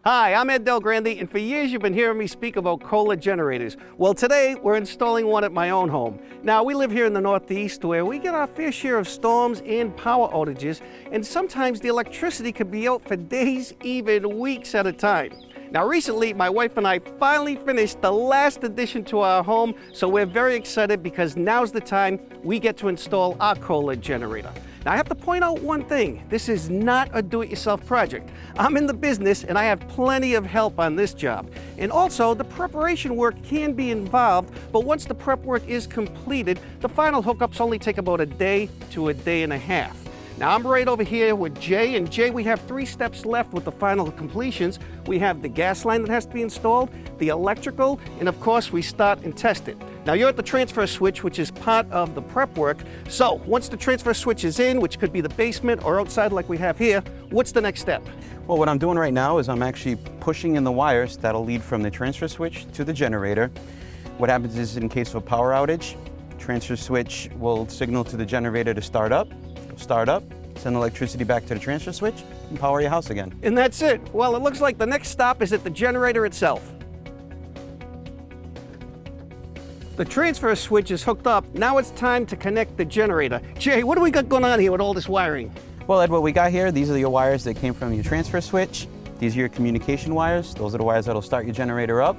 Hi, I'm Ed Del Grande, and for years you've been hearing me speak about Kohler generators. Well, today we're installing one at my own home. Now, we live here in the Northeast where we get our fair share of storms and power outages, and sometimes the electricity could be out for days, even weeks at a time. Now, recently, my wife and I finally finished the last addition to our home, so we're very excited because now's the time we get to install our Kohler generator. Now, I have to point out one thing. This is not a do-it-yourself project. I'm in the business and I have plenty of help on this job. And also, the preparation work can be involved, but once the prep work is completed, the final hookups only take about a day to a day and a half. Now, I'm right over here with Jay, and Jay, we have 3 steps left with the final completions. We have the gas line that has to be installed, the electrical, and of course, we start and test it. Now, you're at the transfer switch, which is part of the prep work. So, once the transfer switch is in, which could be the basement or outside like we have here, what's the next step? Well, what I'm doing right now is I'm actually pushing in the wires that'll lead from the transfer switch to the generator. What happens is, in case of a power outage, transfer switch will signal to the generator to start up, send electricity back to the transfer switch, and power your house again. And that's it. Well, it looks like the next stop is at the generator itself. The transfer switch is hooked up. Now it's time to connect the generator. Jay, what do we got going on here with all this wiring? Well, Ed, what we got here, these are your wires that came from your transfer switch. These are your communication wires. Those are the wires that'll start your generator up,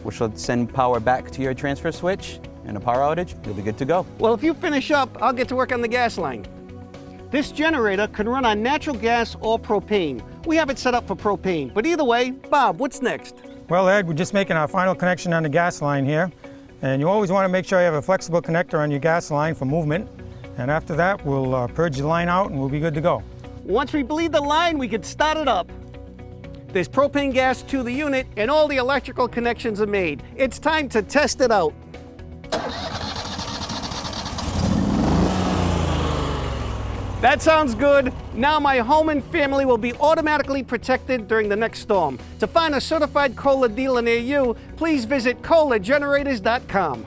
which will send power back to your transfer switch. In a power outage, you'll be good to go. Well, if you finish up, I'll get to work on the gas line. This generator can run on natural gas or propane. We have it set up for propane, but either way, Bob, what's next? Well, Ed, we're just making our final connection on the gas line here. And you always want to make sure you have a flexible connector on your gas line for movement. And after that, we'll purge the line out and we'll be good to go. Once we bleed the line, we can start it up. There's propane gas to the unit and all the electrical connections are made. It's time to test it out. That sounds good. Now my home and family will be automatically protected during the next storm. To find a certified Kohler dealer near you, please visit KohlerGenerators.com.